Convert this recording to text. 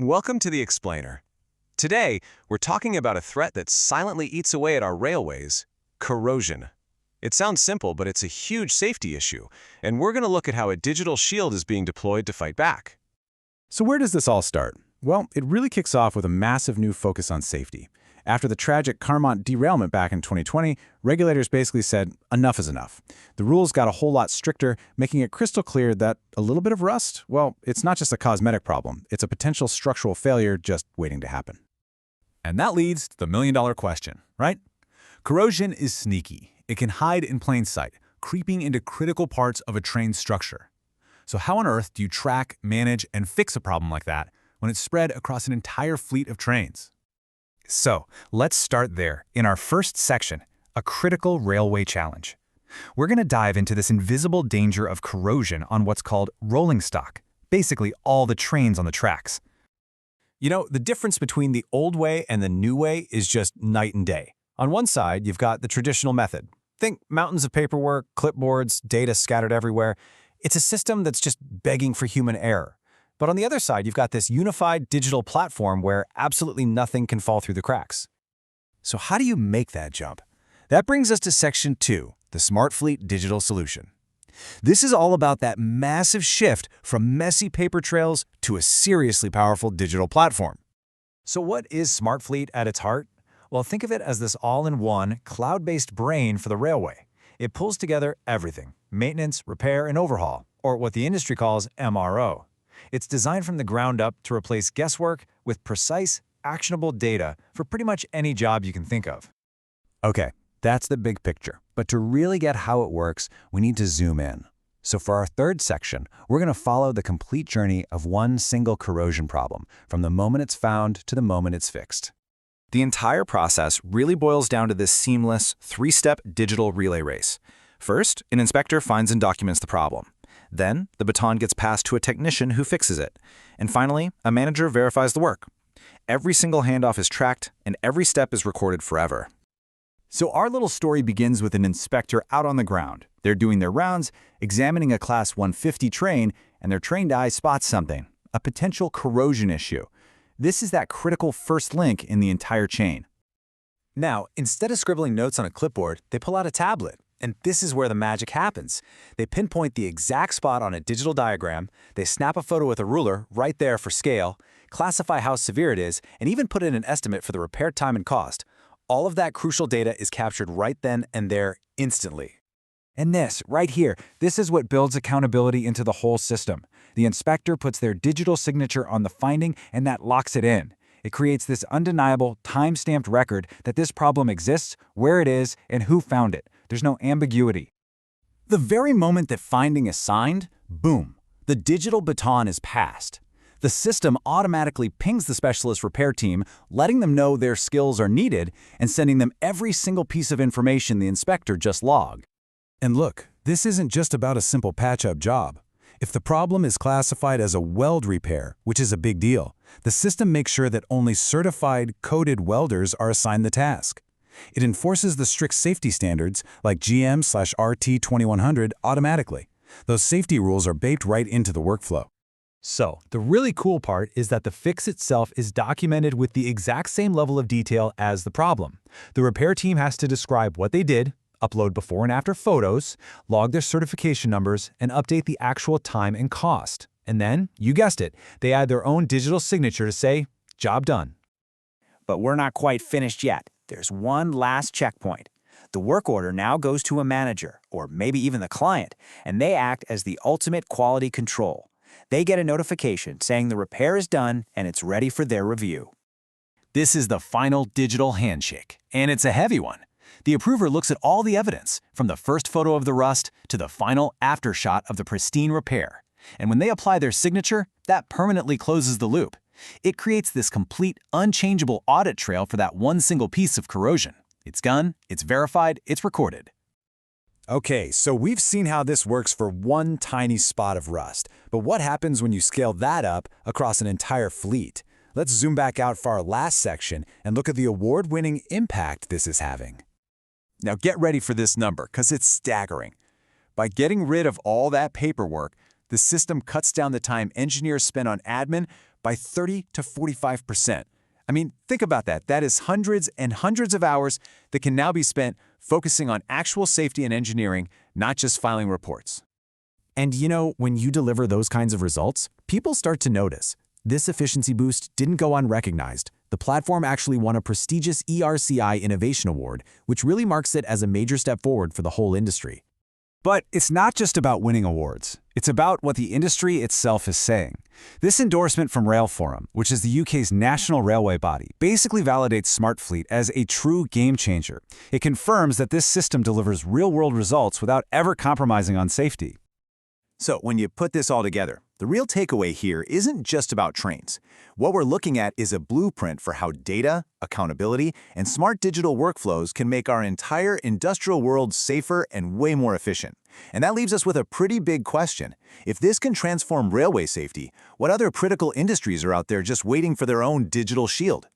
Welcome to the Explainer. Today, we're talking about a threat that silently eats away at our railways: corrosion. It sounds simple, but it's a huge safety issue, and we're going to look at how a digital shield is being deployed to fight back. So where does this all start? Well, it really kicks off with a massive new focus on safety. After the tragic Carmont derailment back in 2020, regulators basically said, enough is enough. The rules got a whole lot stricter, making it crystal clear that a little bit of rust, well, it's not just a cosmetic problem, it's a potential structural failure just waiting to happen. And that leads to the million-dollar question, right? Corrosion is sneaky. It can hide in plain sight, creeping into critical parts of a train's structure. So how on earth do you track, manage, and fix a problem like that when it's spread across an entire fleet of trains? So let's start there in our first section, a critical railway challenge. We're going to dive into this invisible danger of corrosion on what's called rolling stock, basically all the trains on the tracks. You know, the difference between the old way and the new way is just night and day. On one side, you've got the traditional method. Think mountains of paperwork, clipboards, data scattered everywhere. It's a system that's just begging for human error. But on the other side, you've got this unified digital platform where absolutely nothing can fall through the cracks. So how do you make that jump? That brings us to Section 2, the SmartFleet digital solution. This is all about that massive shift from messy paper trails to a seriously powerful digital platform. So what is SmartFleet at its heart? Well, think of it as this all-in-one, cloud-based brain for the railway. It pulls together everything: maintenance, repair, and overhaul, or what the industry calls MRO. It's designed from the ground up to replace guesswork with precise, actionable data for pretty much any job you can think of. Okay, that's the big picture. But to really get how it works, we need to zoom in. So for our third section, we're going to follow the complete journey of one single corrosion problem, from the moment it's found to the moment it's fixed. The entire process really boils down to this seamless, three-step digital relay race. First, an inspector finds and documents the problem. Then, the baton gets passed to a technician who fixes it. And finally, a manager verifies the work. Every single handoff is tracked, and every step is recorded forever. So our little story begins with an inspector out on the ground. They're doing their rounds, examining a Class 150 train, and their trained eye spots something: a potential corrosion issue. This is that critical first link in the entire chain. Now, instead of scribbling notes on a clipboard, they pull out a tablet. And this is where the magic happens. They pinpoint the exact spot on a digital diagram, they snap a photo with a ruler right there for scale, classify how severe it is, and even put in an estimate for the repair time and cost. All of that crucial data is captured right then and there instantly. And this, right here, this is what builds accountability into the whole system. The inspector puts their digital signature on the finding, and that locks it in. It creates this undeniable, time-stamped record that this problem exists, where it is, and who found it. There's no ambiguity. The very moment that finding is signed, boom, the digital baton is passed. The system automatically pings the specialist repair team, letting them know their skills are needed and sending them every single piece of information the inspector just logged. And look, this isn't just about a simple patch-up job. If the problem is classified as a weld repair, which is a big deal, the system makes sure that only certified, coded welders are assigned the task. It enforces the strict safety standards like GM/RT2100 automatically. Those safety rules are baked right into the workflow. So, the really cool part is that the fix itself is documented with the exact same level of detail as the problem. The repair team has to describe what they did, upload before and after photos, log their certification numbers, and update the actual time and cost. And then, you guessed it, they add their own digital signature to say, job done. But we're not quite finished yet. There's one last checkpoint. The work order now goes to a manager, or maybe even the client, and they act as the ultimate quality control. They get a notification saying the repair is done and it's ready for their review. This is the final digital handshake, and it's a heavy one. The approver looks at all the evidence, from the first photo of the rust to the final aftershot of the pristine repair. And when they apply their signature, that permanently closes the loop. It creates this complete, unchangeable audit trail for that one single piece of corrosion. It's done, it's verified, it's recorded. Okay, so we've seen how this works for one tiny spot of rust. But what happens when you scale that up across an entire fleet? Let's zoom back out for our last section and look at the award-winning impact this is having. Now get ready for this number, because it's staggering. By getting rid of all that paperwork, the system cuts down the time engineers spend on admin by 30 to 45%. I mean, think about that. That is hundreds and hundreds of hours that can now be spent focusing on actual safety and engineering, not just filing reports. And you know, when you deliver those kinds of results, people start to notice. This efficiency boost didn't go unrecognized. The platform actually won a prestigious ERCI Innovation Award, which really marks it as a major step forward for the whole industry. But it's not just about winning awards. It's about what the industry itself is saying. This endorsement from Rail Forum, which is the UK's national railway body, basically validates SmartFleet as a true game changer. It confirms that this system delivers real-world results without ever compromising on safety. So when you put this all together, the real takeaway here isn't just about trains. What we're looking at is a blueprint for how data, accountability, and smart digital workflows can make our entire industrial world safer and way more efficient. And that leaves us with a pretty big question. If this can transform railway safety, what other critical industries are out there just waiting for their own digital shield?